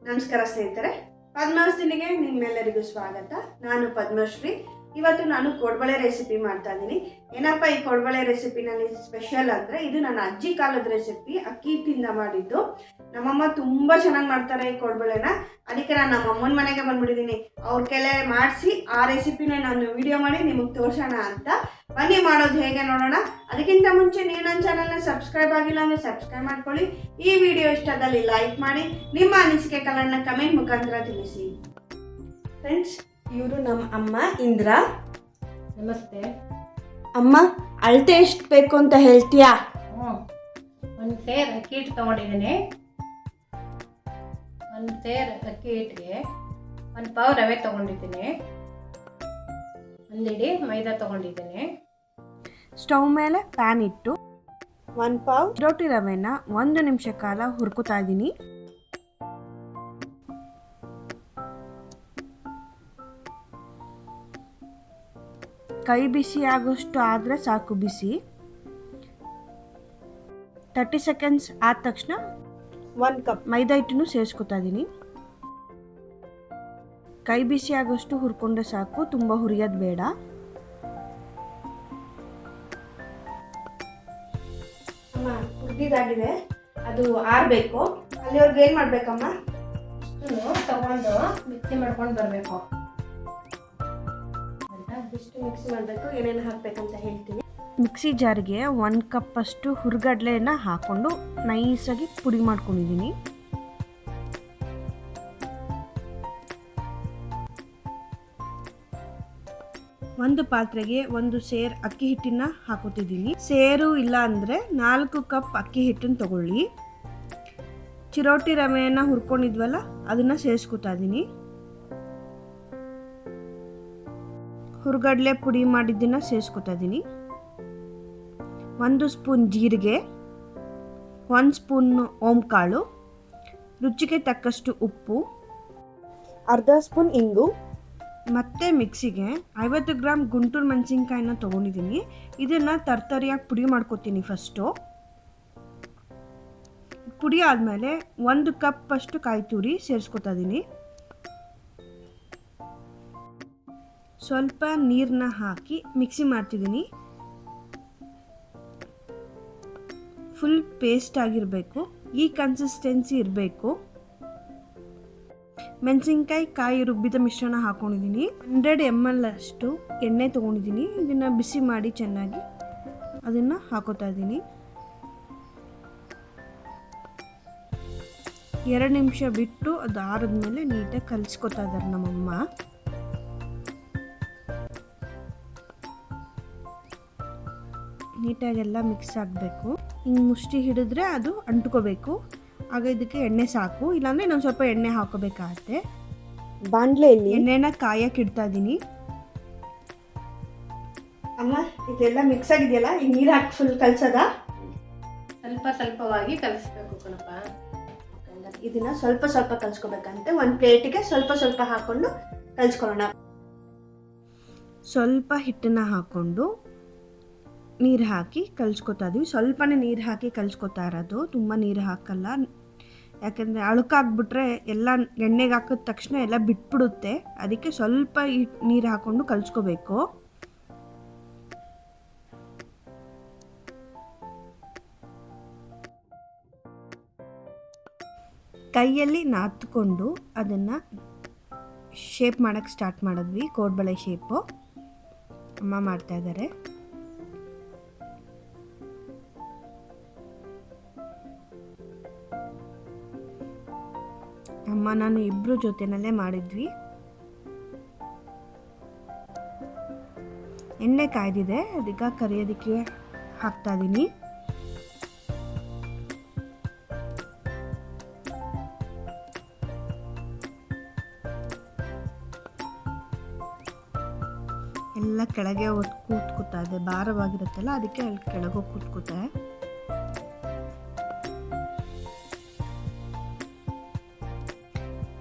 ನಮಸ್ಕಾರ ಸ್ನೇಹಿತರೆ, ಪದ್ಮಾವಸ್ತಿನಿಗೆ ನಿಮ್ಮೆಲ್ಲರಿಗೂ ಸ್ವಾಗತ. ನಾನು ಪದ್ಮಶ್ರೀ. ಇವತ್ತು ನಾನು ಕೋಡ್ಬಳೆ ರೆಸಿಪಿ ಮಾಡ್ತಾ ಇದ್ದೀನಿ. ಏನಪ್ಪ ಈ ಕೋಡ್ಬಳೆ ರೆಸಿಪಿನಲ್ಲಿ ಸ್ಪೆಷಲ್ ಅಂದರೆ, ಇದು ನನ್ನ ಅಜ್ಜಿ ಕಾಲದ ರೆಸಿಪಿ, ಅಕ್ಕಿ ಹಿಟ್ಟಿಂದ ಮಾಡಿದ್ದು. ನಮ್ಮಮ್ಮ ತುಂಬ ಚೆನ್ನಾಗಿ ಮಾಡ್ತಾರೆ ಈ ಕೋಡ್ಬಳೆನ. ಅದಕ್ಕೆ ನಾನು ನಮ್ಮ ಅಮ್ಮನ ಮನೆಗೆ ಬಂದ್ಬಿಟ್ಟಿದ್ದೀನಿ. ಅವ್ರ ಕೈಲೇ ಮಾಡಿಸಿ ಆ ರೆಸಿಪಿನ ನಾನು ವಿಡಿಯೋ ಮಾಡಿ ನಿಮಗೆ ತೋರಿಸೋಣ ಅಂತ. ಬನ್ನಿ ಮಾಡೋದು ಹೇಗೆ ನೋಡೋಣ. ಅದಕ್ಕಿಂತ ಮುಂಚೆ ನೀವು ನನ್ನ ಚಾನಲ್ನ ಸಬ್ಸ್ಕ್ರೈಬ್ ಆಗಿಲ್ಲ ಅಂದರೆ ಸಬ್ಸ್ಕ್ರೈಬ್ ಮಾಡ್ಕೊಳ್ಳಿ. ಈ ವಿಡಿಯೋ ಇಷ್ಟದಲ್ಲಿ ಲೈಕ್ ಮಾಡಿ, ನಿಮ್ಮ ಅನಿಸಿಕೆಗಳನ್ನು ಕಮೆಂಟ್ ಮುಖಾಂತರ ತಿಳಿಸಿ. ಫ್ರೆಂಡ್ಸ್, ಇವರು ನಮ್ಮ ಅಮ್ಮ ಇಂದ್ರಾ. ನಮಸ್ತೆ ಅಮ್ಮ, ಅಳತೆ ಎಷ್ಟು ಬೇಕು ಅಂತ ಹೇಳ್ತೀಯಾ? ಒಂದು ಸೇರ್ ಅಕ್ಕಿ ಹಿಟ್ಟು ತೊಗೊಂಡಿದ್ದೀನಿ. ಒಂದು ಸೇರ್ ಅಕ್ಕಿ ಹಿಟ್ಟಿಗೆ 1 ಪಾವ್ ರವೆ ತೊಗೊಂಡಿದ್ದೀನಿ. 1 ಇಡೀ ಮೈದಾ ತೊಗೊಂಡಿದ್ದೀನಿ. ಸ್ಟವ್ ಮೇಲೆ ಪ್ಯಾನ್ ಇಟ್ಟು 1 ಪಾವ್ ಚಿರೋಟಿ ರವೆನ 1 ನಿಮಿಷ ಕಾಲ ಹುರ್ಕೋತಾ ಇದ್ದೀನಿ. ಕೈ ಬಿಸಿ ಆಗೋಷ್ಟು ಆದರೆ ಸಾಕು ಬಿಸಿ. 30 ಸೆಕೆಂಡ್ಸ್ ಆದ ತಕ್ಷಣ 1 ಕಪ್ ಮೈದಾ ಹಿಟ್ಟನ್ನು ಸೇರಿಸ್ಕೊತಾ ಇದ್ದೀನಿ. ಕೈ ಬಿಸಿ ಆಗೋಷ್ಟು ಹುರ್ಕೊಂಡ್ರೆ ಸಾಕು, ತುಂಬ ಹುರಿಯೋದು ಬೇಡ. ಅಮ್ಮ, ಹುರಿದಿದ್ದಾಗಿದೆ, ಅದು ಆರಬೇಕು. ಅಲ್ಲಿವರೆಗೆ ಏನು ಮಾಡಬೇಕಮ್ಮ? ತಗೊಂಡು ಮಿಕ್ಸಿ ಮಾಡ್ಕೊಂಡು ಬರಬೇಕು. ಇಷ್ಟು ಮಿಕ್ಸಿ ಮಾಡಬೇಕು. ಏನೇನು ಹಾಕಬೇಕಂತ ಹೇಳ್ತೀನಿ. ಮಿಕ್ಸಿ ಜಾರ್ಗೆ 1 ಕಪ್ಪಷ್ಟು ಹುರ್ಗಡ್ಲೆನ ಹಾಕ್ಕೊಂಡು ನೈಸಾಗಿ ಪುಡಿ ಮಾಡ್ಕೊಂಡಿದ್ದೀನಿ. ಒಂದು ಪಾತ್ರೆಗೆ 1 ಸೇರ್ ಅಕ್ಕಿ ಹಿಟ್ಟನ್ನ ಹಾಕೋತಿದ್ದೀನಿ. ಸೇರು ಇಲ್ಲ ಅಂದರೆ 4 ಕಪ್ ಅಕ್ಕಿ ಹಿಟ್ಟನ್ನು ತಗೊಳ್ಳಿ. ಚಿರೋಟಿ ರವೆಯನ್ನು ಹುರ್ಕೊಂಡಿದ್ವಲ್ಲ, ಅದನ್ನು ಸೇರಿಸ್ಕೊತಾ ಇದ್ದೀನಿ. ಹುರ್ಗಡ್ಲೆ ಪುಡಿ ಮಾಡಿದ್ದನ್ನು ಸೇರಿಸ್ಕೊತಾ ಇದ್ದೀನಿ. 1 ಸ್ಪೂನ್ ಜೀರಿಗೆ, 1 ಸ್ಪೂನ್ ಓಂಕಾಳು, ರುಚಿಗೆ ತಕ್ಕಷ್ಟು ಉಪ್ಪು, ಅರ್ಧ ಸ್ಪೂನ್ ಇಂಗು. ಮತ್ತು ಮಿಕ್ಸಿಗೆ 50 ಗ್ರಾಮ್ ಗುಂಟೂರು ಮೆಣಸಿನ್ಕಾಯಿನ ತೊಗೊಂಡಿದ್ದೀನಿ. ಇದನ್ನು ತರ್ತರಿಯಾಗಿ ಪುಡಿ ಮಾಡ್ಕೊತೀನಿ. ಫಸ್ಟು ಪುಡಿ ಆದಮೇಲೆ 1 ಕಪ್ ಅಷ್ಟು ಕಾಯಿ ತುರಿ ಸೇರಿಸ್ಕೊತಾ ಇದ್ದೀನಿ. ಸ್ವಲ್ಪ ನೀರನ್ನ ಹಾಕಿ ಮಿಕ್ಸಿ ಮಾಡ್ತಿದ್ದೀನಿ. ಫುಲ್ ಪೇಸ್ಟ್ ಆಗಿರಬೇಕು, ಈ ಕನ್ಸಿಸ್ಟೆನ್ಸಿ ಇರಬೇಕು. ಮೆಣಸಿನ್ಕಾಯಿ ಕಾಯಿ ರುಬ್ಬಿದ ಮಿಶ್ರಣ ಹಾಕೊಂಡಿದ್ದೀನಿ. 100 ml ಅಷ್ಟು ಎಣ್ಣೆ ತೊಗೊಂಡಿದ್ದೀನಿ. ಇದನ್ನು ಬಿಸಿ ಮಾಡಿ ಚೆನ್ನಾಗಿ ಅದನ್ನು ಹಾಕೋತಾ ಇದ್ದೀನಿ. 2 ನಿಮಿಷ ಬಿಟ್ಟು ಅದು ಆರಿದ್ಮೇಲೆ ನೀಟಾಗಿ ಕಲಿಸ್ಕೊತಾ ಇದ್ದಾರೆ ನಮ್ಮಮ್ಮ. ನೀಟಾಗೆಲ್ಲ ಮಿಕ್ಸ್ ಆಗಬೇಕು. ಹಿಂಗೆ ಮುಷ್ಟಿ ಹಿಡಿದ್ರೆ ಅದು ಅಂಟ್ಕೋಬೇಕು. ಆಗ ಇದಕ್ಕೆ ಎಣ್ಣೆ ಸಾಕು, ಇಲ್ಲಾಂದರೆ ಇನ್ನೊಂದು ಸ್ವಲ್ಪ ಎಣ್ಣೆ ಹಾಕೋಬೇಕಾಗತ್ತೆ. ಬಾಣಲೆಯಲ್ಲಿ ಎಣ್ಣೆನ ಕಾಯಕ್ಕೆ ಇಡ್ತಾ ಇದ್ದೀನಿ. ಅಮ್ಮ, ಇದೆಲ್ಲ ಮಿಕ್ಸ್ ಆಗಿದೆಯಲ್ಲ, ಈಗ ನೀರು ಹಾಕಿ ಫುಲ್ ಕಲಸೋದಾ? ಸ್ವಲ್ಪವಾಗಿ ಕಲಿಸ್ಬೇಕು ಕಣಪ್ಪ. ಇದನ್ನು ಸ್ವಲ್ಪ ಕಲಿಸ್ಕೋಬೇಕಂತೆ. ಒಂದು ಪ್ಲೇಟಿಗೆ ಸ್ವಲ್ಪ ಹಾಕ್ಕೊಂಡು ಕಲಿಸ್ಕೊಳ್ಳೋಣ. ಸ್ವಲ್ಪ ಹಿಟ್ಟನ್ನು ಹಾಕ್ಕೊಂಡು ನೀರು ಹಾಕಿ ಕಲಿಸ್ಕೊತಾ ಇದ್ವಿ. ಸ್ವಲ್ಪನೇ ನೀರು ಹಾಕಿ ಕಲಿಸ್ಕೊತಾ ಇರೋದು, ತುಂಬ ನೀರು ಹಾಕಲ್ಲ. ಯಾಕೆಂದರೆ ಅಳುಕಾಗ್ಬಿಟ್ರೆ ಎಲ್ಲ ಎಣ್ಣೆಗೆ ಹಾಕಿದ ತಕ್ಷಣ ಎಲ್ಲ ಬಿಟ್ಬಿಡುತ್ತೆ. ಅದಕ್ಕೆ ಸ್ವಲ್ಪ ನೀರು ಹಾಕ್ಕೊಂಡು ಕಲಿಸ್ಕೋಬೇಕು. ಕೈಯಲ್ಲಿ ನಾದ್ಕೊಂಡು ಅದನ್ನು ಶೇಪ್ ಮಾಡೋಕ್ಕೆ ಸ್ಟಾರ್ಟ್ ಮಾಡಿದ್ವಿ. ಕೋಡ್ಬಳೆ ಶೇಪು ಅಮ್ಮ ಮಾಡ್ತಾಯಿದ್ದಾರೆ. ಅಮ್ಮ ನಾನು ಇಬ್ಬರು ಜೊತೆನಲ್ಲೇ ಮಾಡಿದ್ವಿ. ಎಣ್ಣೆ ಕಾಯ್ದಿದೆ, ಅದಕ್ಕೆ ಕರಿಯೋದಕ್ಕೆ ಹಾಕ್ತಾ ಇದ್ದೀನಿ. ಎಲ್ಲ ಕೆಳಗೆ ಕೂತ್ಕೋತಾ ಇದೆ, ಭಾರವಾಗಿರುತ್ತಲ್ಲ, ಅದಕ್ಕೆ ಅಲ್ಲಿ ಕೆಳಗೆ ಕೂತ್ಕೋತಾ.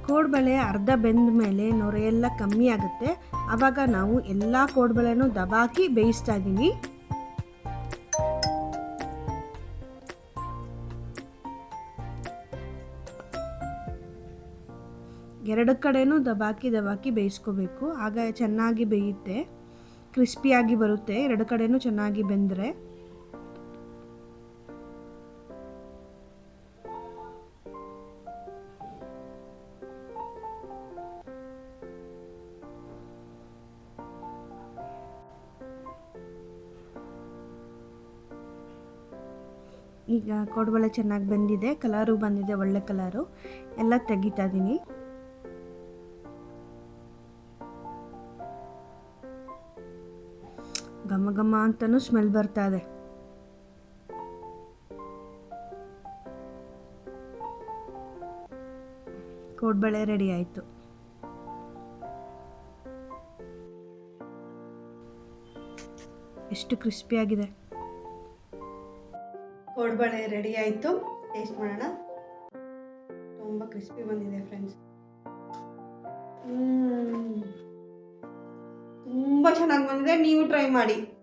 ಕೋಡ್ಬಳೆ ಅರ್ಧ ಬೆಂದ ಮೇಲೆ ನೊರೆ ಎಲ್ಲ ಕಮ್ಮಿ ಆಗುತ್ತೆ. ಆವಾಗ ನಾವು ಎಲ್ಲ ಕೋಡ್ಬಳೆನೂ ದಬಾಕಿ ಬೇಯಿಸ್ತಾ ಇದ್ದೀನಿ. ಎರಡು ಕಡೆನೂ ದಬಾಕಿ ಬೇಯಿಸ್ಕೋಬೇಕು. ಆಗ ಚೆನ್ನಾಗಿ ಬೇಯುತ್ತೆ, ಕ್ರಿಸ್ಪಿಯಾಗಿ ಬರುತ್ತೆ. ಎರಡು ಕಡೆನೂ ಚೆನ್ನಾಗಿ ಬೆಂದರೆ. ಈಗ ಕೋಡ್ಬಳೆ ಚೆನ್ನಾಗಿ ಬೆಂದಿದೆ, ಕಲರು ಬಂದಿದೆ, ಒಳ್ಳೆ ಕಲರು. ಎಲ್ಲ ತೆಗಿತಾ ಇದ್ದೀನಿ. ಘಮ ಘಮ ಅಂತಲೂ ಸ್ಮೆಲ್ ಬರ್ತಾ ಇದೆ. ಕೋಡ್ಬಳೆ ರೆಡಿ ಆಯಿತು. ಎಷ್ಟು ಕ್ರಿಸ್ಪಿಯಾಗಿದೆ. ಕೋಡ್ಬಳೆ ರೆಡಿ ಆಯಿತು. ಟೇಸ್ಟ್ ಮಾಡೋಣ. ತುಂಬ ಕ್ರಿಸ್ಪಿ ಬಂದಿದೆ ಫ್ರೆಂಡ್ಸ್. ತುಂಬ ಚೆನ್ನಾಗಿ ಬಂದಿದೆ. ನೀವು ಟ್ರೈ ಮಾಡಿ.